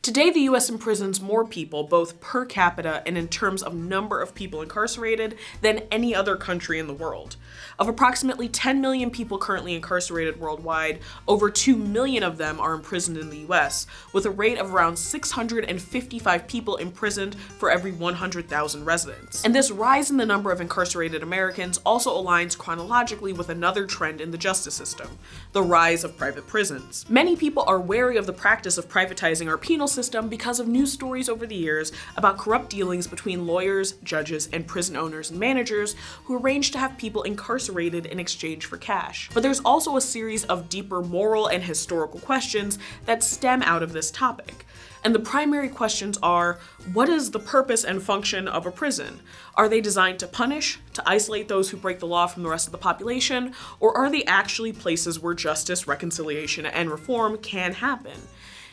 Today, the US imprisons more people, both per capita and in terms of number of people incarcerated, than any other country in the world. Of approximately 10 million people currently incarcerated worldwide, over 2 million of them are imprisoned in the US, with a rate of around 655 people imprisoned for every 100,000 residents. And this rise in the number of incarcerated Americans also aligns chronologically with another trend in the justice system: the rise of private prisons. Many people are wary of the practice of privatizing our penal system because of news stories over the years about corrupt dealings between lawyers, judges, and prison owners and managers who arrange to have people incarcerated in exchange for cash. But there's also a series of deeper moral and historical questions that stem out of this topic. And the primary questions are: what is the purpose and function of a prison? Are they designed to punish, to isolate those who break the law from the rest of the population, or are they actually places where justice, reconciliation, and reform can happen?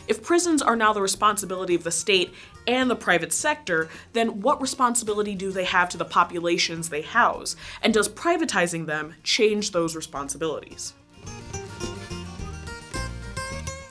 If prisons are now the responsibility of the state and the private sector, then what responsibility do they have to the populations they house? And does privatizing them change those responsibilities?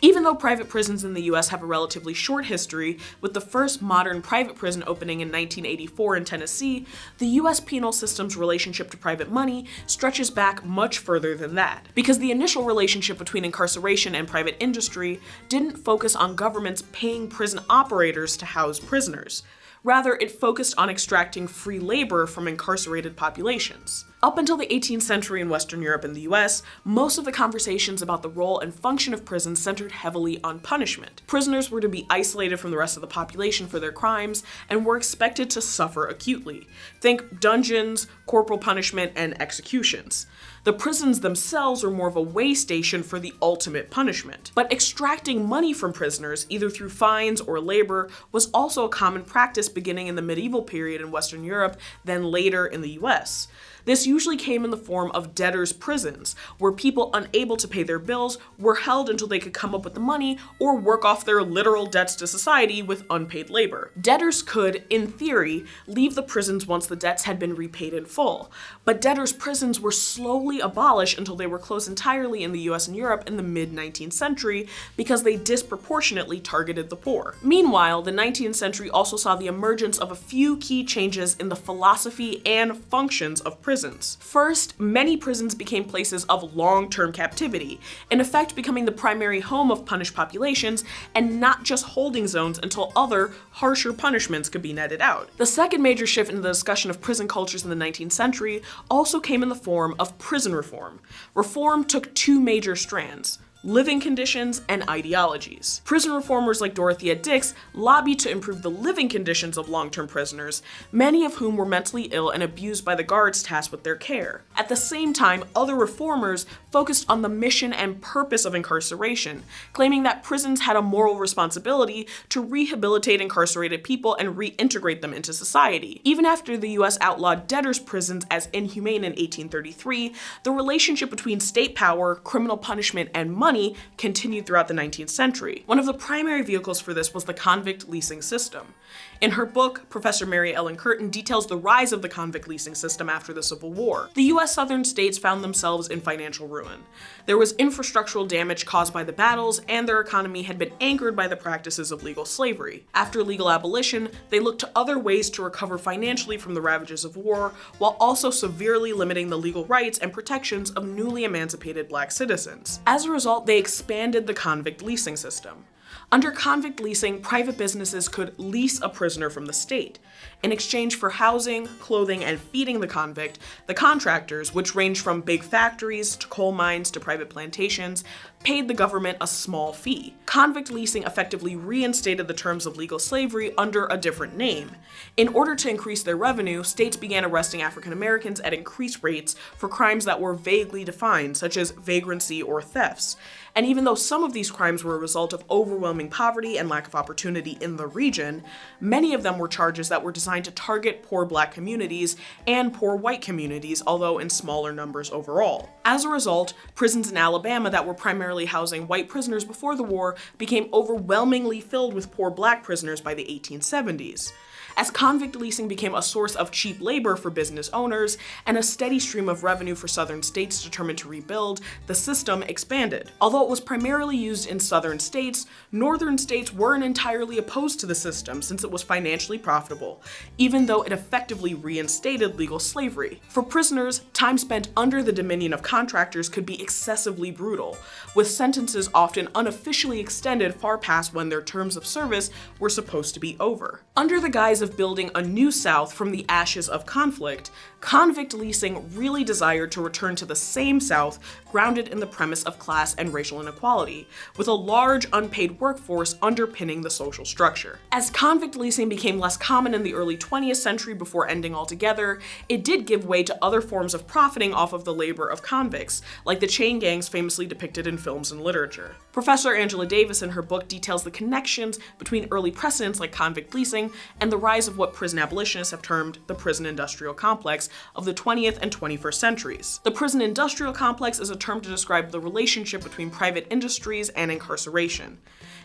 Even though private prisons in the US have a relatively short history, with the first modern private prison opening in 1984 in Tennessee, the US penal system's relationship to private money stretches back much further than that. Because the initial relationship between incarceration and private industry didn't focus on governments paying prison operators to house prisoners. Rather, it focused on extracting free labor from incarcerated populations. Up until the 18th century in Western Europe and the US, most of the conversations about the role and function of prisons centered heavily on punishment. Prisoners were to be isolated from the rest of the population for their crimes and were expected to suffer acutely. Think dungeons, corporal punishment, and executions. The prisons themselves were more of a way station for the ultimate punishment. But extracting money from prisoners, either through fines or labor, was also a common practice beginning in the medieval period in Western Europe, then later in the US. This usually came in the form of debtors' prisons, where people unable to pay their bills were held until they could come up with the money or work off their literal debts to society with unpaid labor. Debtors could, in theory, leave the prisons once the debts had been repaid in full, but debtors' prisons were slowly abolished until they were closed entirely in the US and Europe in the mid-19th century because they disproportionately targeted the poor. Meanwhile, the 19th century also saw the emergence of a few key changes in the philosophy and functions of prisons. First, many prisons became places of long-term captivity, in effect becoming the primary home of punished populations and not just holding zones until other, harsher punishments could be netted out. The second major shift in the discussion of prison cultures in the 19th century also came in the form of prison reform. Reform took two major strands: living conditions and ideologies. Prison reformers like Dorothea Dix lobbied to improve the living conditions of long-term prisoners, many of whom were mentally ill and abused by the guards tasked with their care. At the same time, other reformers focused on the mission and purpose of incarceration, claiming that prisons had a moral responsibility to rehabilitate incarcerated people and reintegrate them into society. Even after the US outlawed debtors' prisons as inhumane in 1833, the relationship between state power, criminal punishment, and money continued throughout the 19th century. One of the primary vehicles for this was the convict leasing system. In her book, Professor Mary Ellen Curtin details the rise of the convict leasing system after the Civil War. The US southern states found themselves in financial ruin. There was infrastructural damage caused by the battles, and their economy had been anchored by the practices of legal slavery. After legal abolition, they looked to other ways to recover financially from the ravages of war, while also severely limiting the legal rights and protections of newly emancipated Black citizens. As a result, they expanded the convict leasing system. Under convict leasing, private businesses could lease a prisoner from the state. In exchange for housing, clothing, and feeding the convict, the contractors, which ranged from big factories to coal mines to private plantations, paid the government a small fee. Convict leasing effectively reinstated the terms of legal slavery under a different name. In order to increase their revenue, states began arresting African Americans at increased rates for crimes that were vaguely defined, such as vagrancy or thefts. And even though some of these crimes were a result of overwhelming poverty and lack of opportunity in the region, many of them were charges that were designed to target poor Black communities and poor white communities, although in smaller numbers overall. As a result, prisons in Alabama that were primarily housing white prisoners before the war became overwhelmingly filled with poor Black prisoners by the 1870s. As convict leasing became a source of cheap labor for business owners and a steady stream of revenue for southern states determined to rebuild, the system expanded. Although it was primarily used in southern states, northern states weren't entirely opposed to the system since it was financially profitable, even though it effectively reinstated legal slavery. For prisoners, time spent under the dominion of contractors could be excessively brutal, with sentences often unofficially extended far past when their terms of service were supposed to be over. Under the guise of building a new South from the ashes of conflict, convict leasing really desired to return to the same South grounded in the premise of class and racial inequality, with a large unpaid workforce underpinning the social structure. As convict leasing became less common in the early 20th century before ending altogether, it did give way to other forms of profiting off of the labor of convicts, like the chain gangs famously depicted in films and literature. Professor Angela Davis in her book details the connections between early precedents like convict leasing and the rise of what prison abolitionists have termed the prison industrial complex of the 20th and 21st centuries. The prison industrial complex is a term to describe the relationship between private industries and incarceration.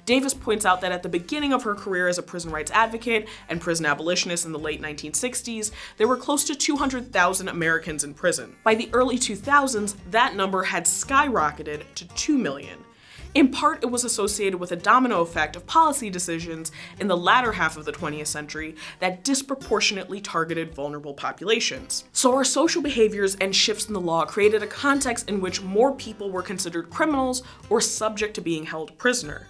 Davis points out that at the beginning of her career as a prison rights advocate and prison abolitionist in the late 1960s, there were close to 200,000 Americans in prison. By the early 2000s, that number had skyrocketed to 2 million. In part, it was associated with a domino effect of policy decisions in the latter half of the 20th century that disproportionately targeted vulnerable populations. So our social behaviors and shifts in the law created a context in which more people were considered criminals or subject to being held prisoner.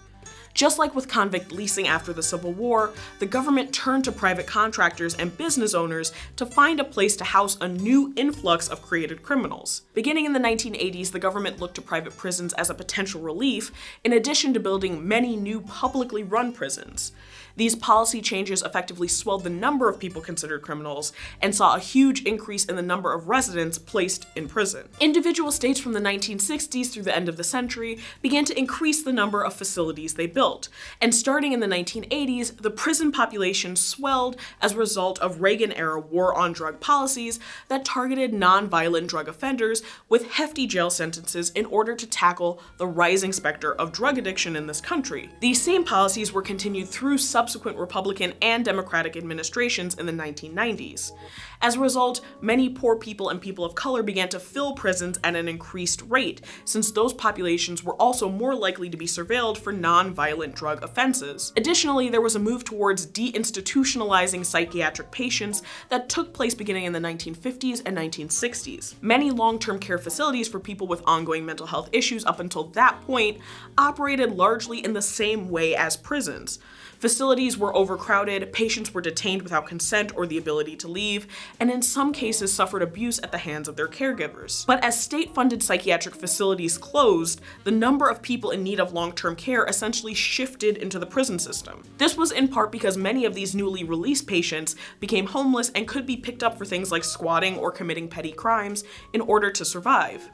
Just like with convict leasing after the Civil War, the government turned to private contractors and business owners to find a place to house a new influx of created criminals. Beginning in the 1980s, the government looked to private prisons as a potential relief, in addition to building many new publicly run prisons. These policy changes effectively swelled the number of people considered criminals and saw a huge increase in the number of residents placed in prison. Individual states from the 1960s through the end of the century began to increase the number of facilities they built, and starting in the 1980s, the prison population swelled as a result of Reagan-era war on drug policies that targeted non-violent drug offenders with hefty jail sentences in order to tackle the rising specter of drug addiction in this country. These same policies were continued through subsequent Republican and Democratic administrations in the 1990s. As a result, many poor people and people of color began to fill prisons at an increased rate, since those populations were also more likely to be surveilled for non-violent drug offenses. Additionally, there was a move towards deinstitutionalizing psychiatric patients that took place beginning in the 1950s and 1960s. Many long-term care facilities for people with ongoing mental health issues up until that point operated largely in the same way as prisons. Facilities were overcrowded, patients were detained without consent or the ability to leave, and in some cases suffered abuse at the hands of their caregivers. But as state-funded psychiatric facilities closed, the number of people in need of long-term care essentially shifted into the prison system. This was in part because many of these newly released patients became homeless and could be picked up for things like squatting or committing petty crimes in order to survive.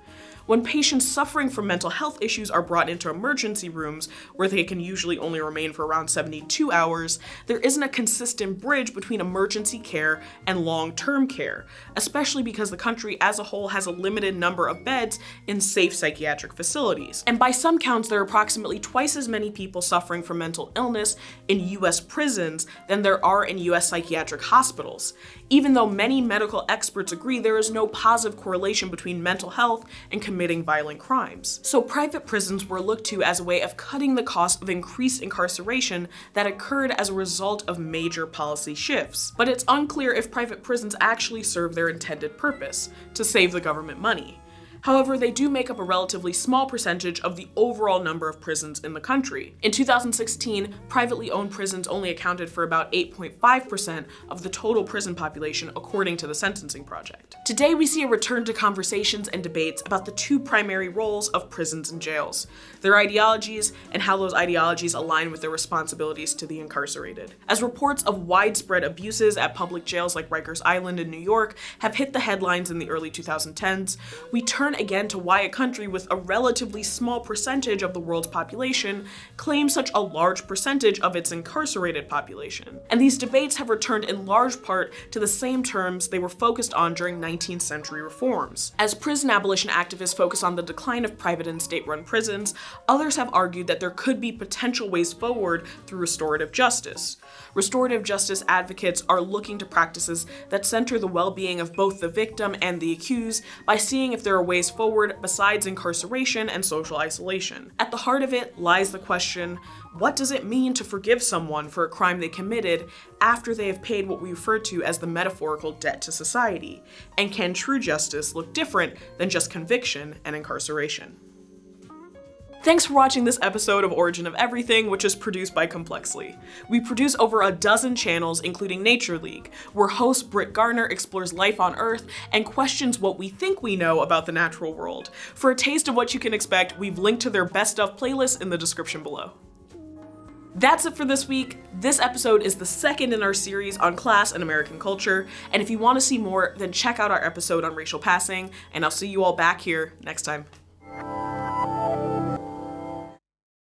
When patients suffering from mental health issues are brought into emergency rooms, where they can usually only remain for around 72 hours, there isn't a consistent bridge between emergency care and long-term care, especially because the country as a whole has a limited number of beds in safe psychiatric facilities. And by some counts, there are approximately twice as many people suffering from mental illness in US prisons than there are in US psychiatric hospitals. Even though many medical experts agree there is no positive correlation between mental health and committing violent crimes. So private prisons were looked to as a way of cutting the cost of increased incarceration that occurred as a result of major policy shifts. But it's unclear if private prisons actually serve their intended purpose, to save the government money. However, they do make up a relatively small percentage of the overall number of prisons in the country. In 2016, privately owned prisons only accounted for about 8.5% of the total prison population, according to the Sentencing Project. Today, we see a return to conversations and debates about the two primary roles of prisons and jails, their ideologies, and how those ideologies align with their responsibilities to the incarcerated. As reports of widespread abuses at public jails like Rikers Island in New York have hit the headlines in the early 2010s, we turn return again to why a country with a relatively small percentage of the world's population claims such a large percentage of its incarcerated population. And these debates have returned in large part to the same terms they were focused on during 19th century reforms. As prison abolition activists focus on the decline of private and state-run prisons, others have argued that there could be potential ways forward through restorative justice. Restorative justice advocates are looking to practices that center the well-being of both the victim and the accused by seeing if there are ways forward besides incarceration and social isolation. At the heart of it lies the question, what does it mean to forgive someone for a crime they committed after they have paid what we refer to as the metaphorical debt to society? And can true justice look different than just conviction and incarceration? Thanks for watching this episode of Origin of Everything, which is produced by Complexly. We produce over a dozen channels, including Nature League, where host Britt Garner explores life on Earth and questions what we think we know about the natural world. For a taste of what you can expect, we've linked to their best of playlist in the description below. That's it for this week. This episode is the second in our series on class and American culture, and if you want to see more, then check out our episode on racial passing, and I'll see you all back here next time.